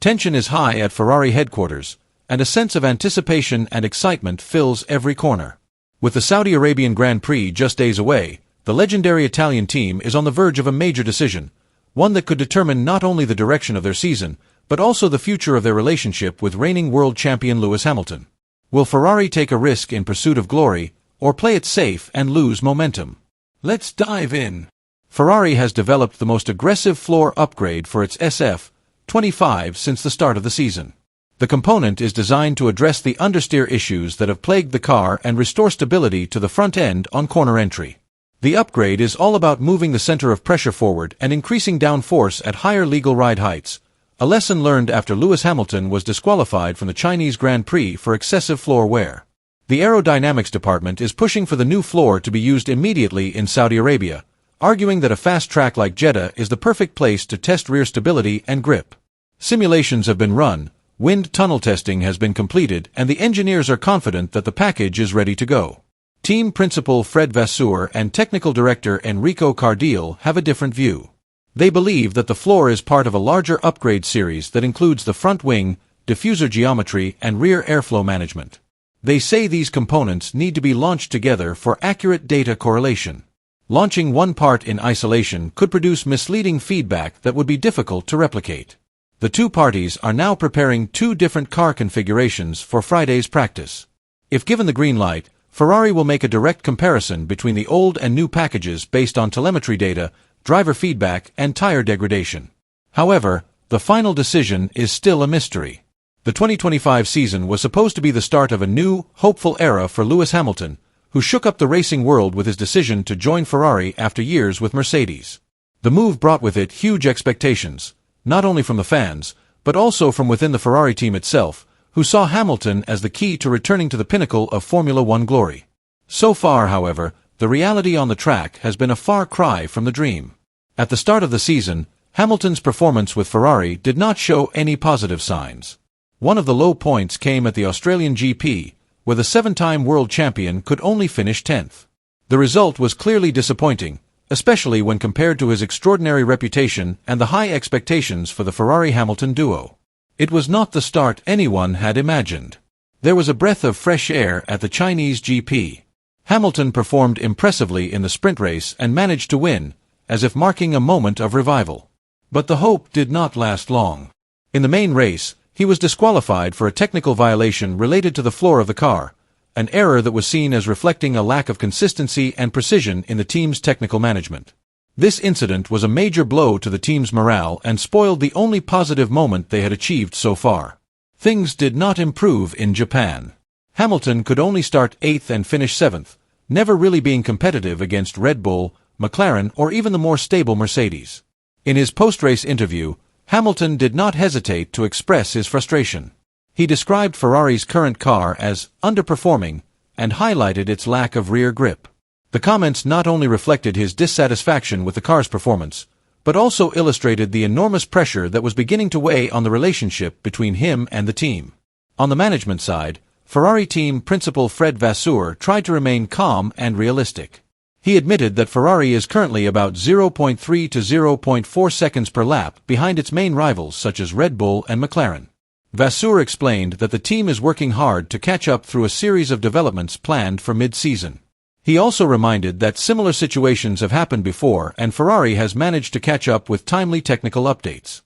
Tension is high at Ferrari headquarters, and a sense of anticipation and excitement fills every corner. With the Saudi Arabian Grand Prix just days away, the legendary Italian team is on the verge of a major decision, one that could determine not only the direction of their season, but also the future of their relationship with reigning world champion Lewis Hamilton. Will Ferrari take a risk in pursuit of glory, or play it safe and lose momentum? Let's dive in. Ferrari has developed the most aggressive floor upgrade for its SF25 since the start of the season. The component is designed to address the understeer issues that have plagued the car and restore stability to the front end on corner entry. The upgrade is all about moving the center of pressure forward and increasing downforce at higher legal ride heights, a lesson learned after Lewis Hamilton was disqualified from the Chinese Grand Prix for excessive floor wear. The aerodynamics department is pushing for the new floor to be used immediately in Saudi Arabia, arguing that a fast track like Jeddah is the perfect place to test rear stability and grip. Simulations have been run, wind tunnel testing has been completed, and the engineers are confident that the package is ready to go. Team principal Fred Vasseur and technical director Enrico Cardile have a different view. They believe that the floor is part of a larger upgrade series that includes the front wing, diffuser geometry, and rear airflow management. They say these components need to be launched together for accurate data correlation. Launching one part in isolation could produce misleading feedback that would be difficult to replicate. The two parties are now preparing two different car configurations for Friday's practice. If given the green light, Ferrari will make a direct comparison between the old and new packages based on telemetry data, driver feedback, and tire degradation. However, the final decision is still a mystery. The 2025 season was supposed to be the start of a new, hopeful era for Lewis Hamilton, who shook up the racing world with his decision to join Ferrari after years with Mercedes. The move brought with it huge expectations, not only from the fans, but also from within the Ferrari team itself, who saw Hamilton as the key to returning to the pinnacle of Formula One glory. So far, however, the reality on the track has been a far cry from the dream. At the start of the season, Hamilton's performance with Ferrari did not show any positive signs. One of the low points came at the Australian GP, where the seven-time world champion could only finish 10th. The result was clearly disappointing, especially when compared to his extraordinary reputation and the high expectations for the Ferrari-Hamilton duo. It was not the start anyone had imagined. There was a breath of fresh air at the Chinese GP. Hamilton performed impressively in the sprint race and managed to win, as if marking a moment of revival. But the hope did not last long. In the main race, he was disqualified for a technical violation related to the floor of the car, an error that was seen as reflecting a lack of consistency and precision in the team's technical management. This incident was a major blow to the team's morale and spoiled the only positive moment they had achieved so far. Things did not improve in Japan. Hamilton could only start 8th and finish 7th, never really being competitive against Red Bull, McLaren, or even the more stable Mercedes. In his post-race interview, Hamilton did not hesitate to express his frustration. He described Ferrari's current car as underperforming and highlighted its lack of rear grip. The comments not only reflected his dissatisfaction with the car's performance, but also illustrated the enormous pressure that was beginning to weigh on the relationship between him and the team. On the management side, Ferrari team principal Fred Vasseur tried to remain calm and realistic. He admitted that Ferrari is currently about 0.3 to 0.4 seconds per lap behind its main rivals such as Red Bull and McLaren. Vasseur explained that the team is working hard to catch up through a series of developments planned for mid-season. He also reminded that similar situations have happened before and Ferrari has managed to catch up with timely technical updates.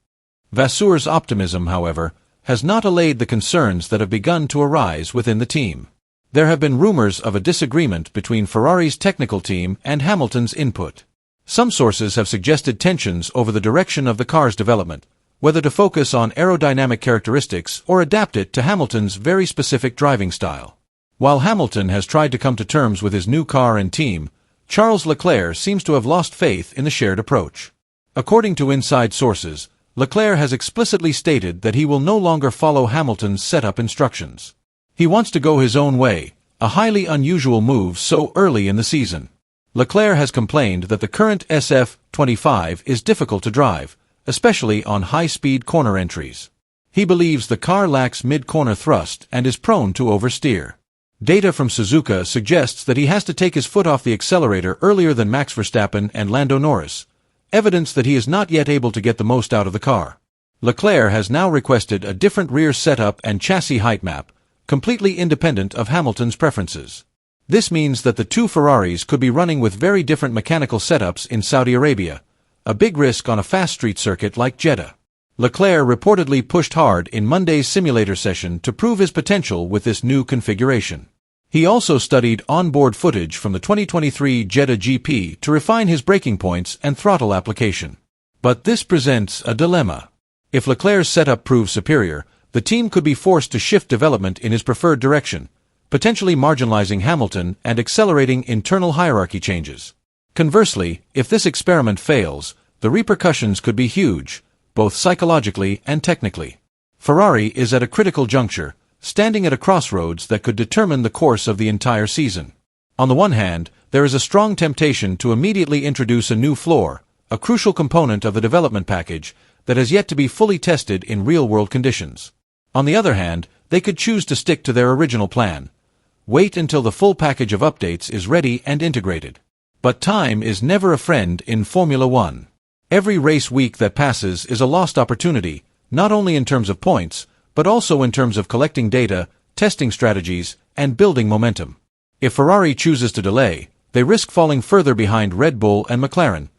Vasseur's optimism, however, has not allayed the concerns that have begun to arise within the team. There have been rumors of a disagreement between Ferrari's technical team and Hamilton's input. Some sources have suggested tensions over the direction of the car's development, whether to focus on aerodynamic characteristics or adapt it to Hamilton's very specific driving style. While Hamilton has tried to come to terms with his new car and team, Charles Leclerc seems to have lost faith in the shared approach. According to inside sources, Leclerc has explicitly stated that he will no longer follow Hamilton's setup instructions. He wants to go his own way, a highly unusual move so early in the season. Leclerc has complained that the current SF25 is difficult to drive, especially on high-speed corner entries. He believes the car lacks mid-corner thrust and is prone to oversteer. Data from Suzuka suggests that he has to take his foot off the accelerator earlier than Max Verstappen and Lando Norris, evidence that he is not yet able to get the most out of the car. Leclerc has now requested a different rear setup and chassis height map, completely independent of Hamilton's preferences. This means that the two Ferraris could be running with very different mechanical setups in Saudi Arabia, a big risk on a fast street circuit like Jeddah. Leclerc reportedly pushed hard in Monday's simulator session to prove his potential with this new configuration. He also studied onboard footage from the 2023 Jeddah GP to refine his braking points and throttle application. But this presents a dilemma. If Leclerc's setup proves superior, the team could be forced to shift development in his preferred direction, potentially marginalizing Hamilton and accelerating internal hierarchy changes. Conversely, if this experiment fails, the repercussions could be huge, both psychologically and technically. Ferrari is at a critical juncture, standing at a crossroads that could determine the course of the entire season. On the one hand, there is a strong temptation to immediately introduce a new floor, a crucial component of the development package that has yet to be fully tested in real-world conditions. On the other hand, they could choose to stick to their original plan. Wait until the full package of updates is ready and integrated. But time is never a friend in Formula One. Every race week that passes is a lost opportunity, not only in terms of points, but also in terms of collecting data, testing strategies, and building momentum. If Ferrari chooses to delay, they risk falling further behind Red Bull and McLaren,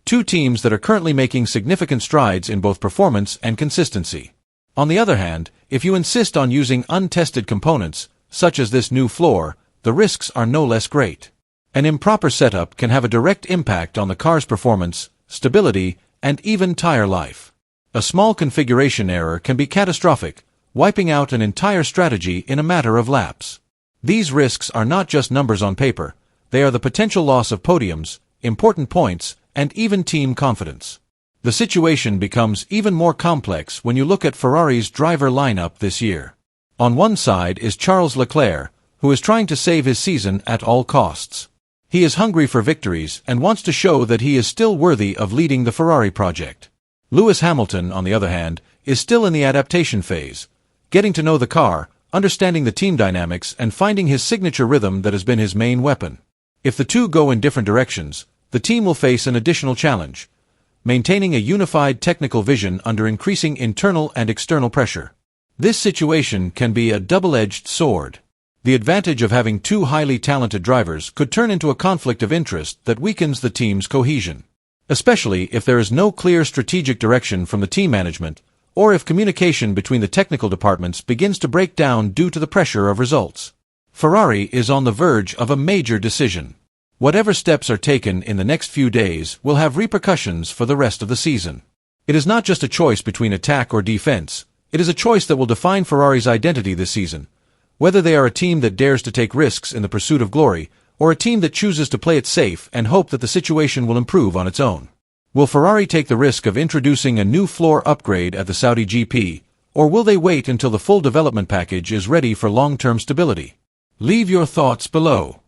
two teams that are currently making significant strides in both performance and consistency. On the other hand, if you insist on using untested components, such as this new floor, the risks are no less great. An improper setup can have a direct impact on the car's performance, stability, and even tire life. A small configuration error can be catastrophic, wiping out an entire strategy in a matter of laps. These risks are not just numbers on paper, they are the potential loss of podiums, important points, and even team confidence. The situation becomes even more complex when you look at Ferrari's driver lineup this year. On one side is Charles Leclerc, who is trying to save his season at all costs. He is hungry for victories and wants to show that he is still worthy of leading the Ferrari project. Lewis Hamilton, on the other hand, is still in the adaptation phase, getting to know the car, understanding the team dynamics, and finding his signature rhythm that has been his main weapon. If the two go in different directions, the team will face an additional challenge: maintaining a unified technical vision under increasing internal and external pressure. This situation can be a double-edged sword. The advantage of having two highly talented drivers could turn into a conflict of interest that weakens the team's cohesion, especially if there is no clear strategic direction from the team management, or if communication between the technical departments begins to break down due to the pressure of results. Ferrari is on the verge of a major decision. Whatever steps are taken in the next few days will have repercussions for the rest of the season. It is not just a choice between attack or defense, it is a choice that will define Ferrari's identity this season. Whether they are a team that dares to take risks in the pursuit of glory, or a team that chooses to play it safe and hope that the situation will improve on its own. Will Ferrari take the risk of introducing a new floor upgrade at the Saudi GP, or will they wait until the full development package is ready for long-term stability? Leave your thoughts below.